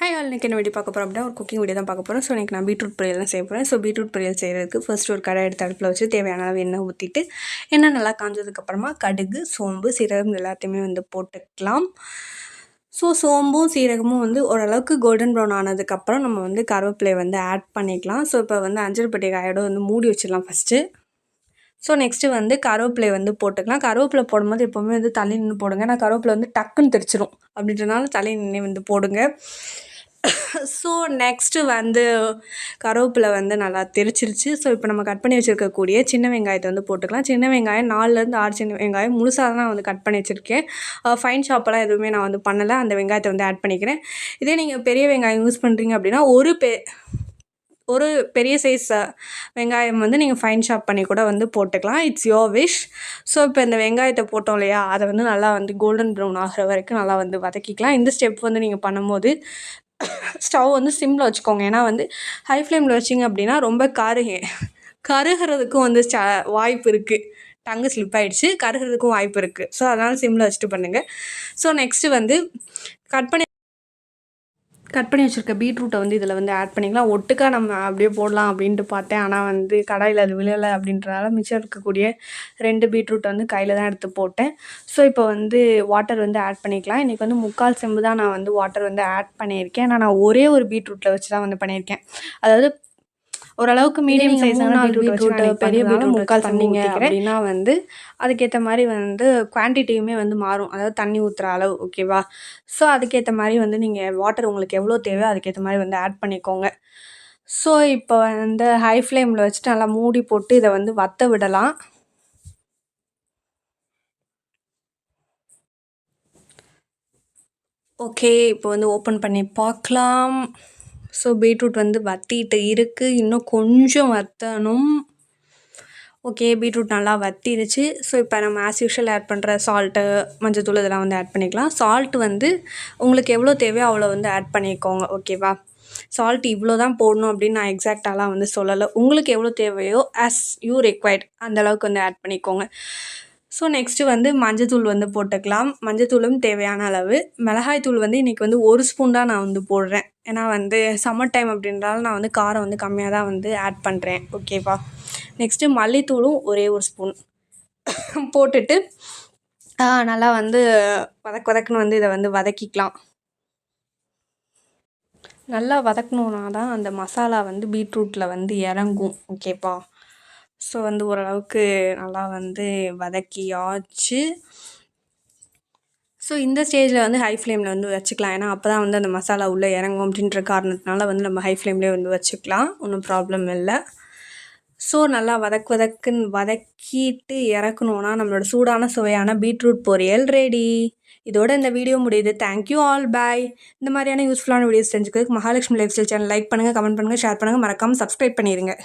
Hi all இன்றைக்கி என்ன video பார்க்க போகிறோம் அப்படின்னா ஒரு குக்கிங் வீடியோ தான் பார்க்க போகிறோம். ஸோ இன்றைக்கி நான் பீட்ரூட் பொரியல் தான் செய்ய போகிறேன். ஸோ பீட்ரூட் பொரியல் செய்கிறதுக்கு ஃபர்ஸ்ட் ஒரு கடாய் எடுத்து அடுப்பில் வச்சு தேவையான அளவு எண்ணெய் ஊற்றிட்டு எண்ணெய் நல்லா காஞ்சதுக்கப்புறமா கடுகு, சோம்பு, சீரகம் எல்லாத்தையுமே போட்டுக்கலாம். ஸோ சோம்பும் சீரகமும் ஓரளவுக்கு கோல்டன் ப்ரௌன் ஆனதுக்கப்புறம் நம்ம கருவேப்பிலையை ஆட் பண்ணிக்கலாம். ஸோ இப்போ அஞ்சல் பெட்டி காயோட மூடி வச்சிடலாம் ஃபஸ்ட்டு. ஸோ நெக்ஸ்ட்டு கருவேப்பிலை போட்டுக்கலாம். கருவேப்பிலை போடும்போது எப்போவுமே தள்ளி நின்று போடுங்க. ஏன்னா கருவேப்பிலை டக்குன்னு தெரிச்சிரும். அப்படின்றனால தள்ளி நின்று போடுங்க. ஸோ நெக்ஸ்ட்டு கருவேப்பிலை நல்லா தெரிச்சிருச்சு. ஸோ இப்போ நம்ம கட் பண்ணி வச்சுருக்கக்கூடிய சின்ன வெங்காயத்தை போட்டுக்கலாம். சின்ன வெங்காயம் 4லேருந்து 6 சின்ன வெங்காயம் முழுசாக தான் கட் பண்ணி வச்சுருக்கேன். ஃபைன் ஷாப்பெல்லாம் எதுவுமே நான் பண்ணலை. அந்த வெங்காயத்தை ஆட் பண்ணிக்கிறேன். இதே நீங்கள் பெரிய வெங்காயம் யூஸ் பண்ணுறீங்க அப்படின்னா ஒரு பெரிய சைஸ் வெங்காயம் நீங்கள் ஃபைன் ஷாப் பண்ணி கூட போட்டுக்கலாம். It's your wish. ஸோ இப்போ இந்த வெங்காயத்தை போட்டோம் இல்லையா, அதை நல்லா கோல்டன் ப்ரௌன் ஆகிற வரைக்கும் நல்லா வதக்கிக்கலாம். இந்த ஸ்டெப் நீங்கள் பண்ணும்போது ஸ்டவ் சிம்மில் வச்சுக்கோங்க. ஏன்னா ஹை ஃப்ளேமில் வச்சிங்க அப்படின்னா ரொம்ப கருகிறதுக்கும் வாய்ப்பு இருக்குது. டங்கு ஸ்லிப் ஆகிடுச்சு, கருகிறதுக்கும் வாய்ப்பு இருக்குது. ஸோ அதனால் சிம்மில் வச்சுட்டு பண்ணுங்கள். ஸோ நெக்ஸ்ட்டு கட் பண்ணி வச்சுருக்க பீட்ரூட்டை இதில் ஆட் பண்ணிக்கலாம். ஒட்டுக்கா நம்ம அப்படியே போடலாம் அப்படின்ட்டு பார்த்தேன். ஆனால் கடாயில் அது விழலை அப்படின்றனால மிச்சம் இருக்கக்கூடிய 2 பீட்ரூட்டை கையில் தான் எடுத்து போட்டேன். ஸோ இப்போ வாட்டர் ஆட் பண்ணிக்கலாம். இன்றைக்கி 3/4 செம்பு தான் நான் வாட்டர் ஆட் பண்ணியிருக்கேன். நான் ஒரே ஒரு பீட்ரூட்டில் வச்சு தான் பண்ணியிருக்கேன். அதாவது ஓரளவுக்கு மீடியம் சைஸான பீட்ரூட், பெரிய பீட்ரூட் 3/4 பண்ணிங்க அப்படின்னா அதுக்கேற்ற மாதிரி குவான்டிட்டியுமே மாறும். அதாவது தண்ணி ஊற்றுற அளவு, ஓகேவா? ஸோ அதுக்கேற்ற மாதிரி நீங்கள் வாட்டர் உங்களுக்கு எவ்வளோ தேவையோ அதுக்கேற்ற மாதிரி ஆட் பண்ணிக்கோங்க. ஸோ இப்போ ஹை ஃப்ளேமில் வச்சுட்டு நல்லா மூடி போட்டு இதை வற்ற விடலாம். ஓகே, இப்போ ஓப்பன் பண்ணி பார்க்கலாம். ஸோ பீட்ரூட் வற்றிட்டு இருக்குது. இன்னும் கொஞ்சம் வற்றணும். ஓகே, பீட்ரூட் நல்லா வற்றிருச்சு. ஸோ இப்போ நம்ம ஆஸ் யூஷுவல் ஆட் பண்ணுற சால்ட்டு, மஞ்சத்தூள் இதெல்லாம் ஆட் பண்ணிக்கலாம். சால்ட் உங்களுக்கு எவ்வளோ தேவையோ அவ்வளோ ஆட் பண்ணிக்கோங்க, ஓகேவா? சால்ட் இவ்வளோ தான் போடணும் அப்படின்னு நான் எக்ஸாக்டாலாம் சொல்லலை. உங்களுக்கு எவ்வளோ தேவையோ ஆஸ் யூ ரெக்வைர்ட் அந்தளவுக்கு ஆட் பண்ணிக்கோங்க. ஸோ நெக்ஸ்ட்டு மஞ்சத்தூள் போட்டுக்கலாம். மஞ்சத்தூளும் தேவையான அளவு. மிளகாய்த்தூள் இன்றைக்கி 1 ஸ்பூன் தான் நான் போடுறேன். ஏன்னா சம்மர் டைம் அப்படின்றதால நான் காரம் கம்மியாக தான் ஆட் பண்ணுறேன், ஓகேவா? நெக்ஸ்ட்டு மல்லித்தூளும் ஒரே 1 ஸ்பூன் போட்டுட்டு நல்லா வதக்குன்னு இதை வதக்கிக்கலாம். நல்லா வதக்கணுன்னா தான் அந்த மசாலா பீட்ரூட்டில் இறங்கும், ஓகேப்பா? ஸோ ஓரளவுக்கு நல்லா வதக்கியாச்சு. ஸோ இந்த ஸ்டேஜில் ஹை ஃப்ளேமில் வச்சுக்கலாம். ஏன்னா அப்போ தான் அந்த மசாலா உள்ளே இறங்கும் அப்படின்ற காரணத்தினால நம்ம ஹை ஃப்ளேம்லேயே வச்சுக்கலாம். ஒன்றும் ப்ராப்ளம் இல்லை. ஸோ நல்லா வதக்கிட்டு இறக்கணுன்னா நம்மளோட சூடான சுவையான பீட்ரூட் பொரியல் ரெடி. இதோட இந்த வீடியோ முடியுது. தேங்க்யூ ஆல், பாய். இந்த மாதிரியான யூஸ்ஃபுல்லான வீடியோஸ் தெரிஞ்சுக்கிறதுக்கு Mahalakshmi life style channel like பண்ணுங்கள், கமெண்ட் பண்ணுங்கள், ஷேர் பண்ணுங்கள், மறக்காமல் சப்ஸ்கிரைப் பண்ணிடுங்க.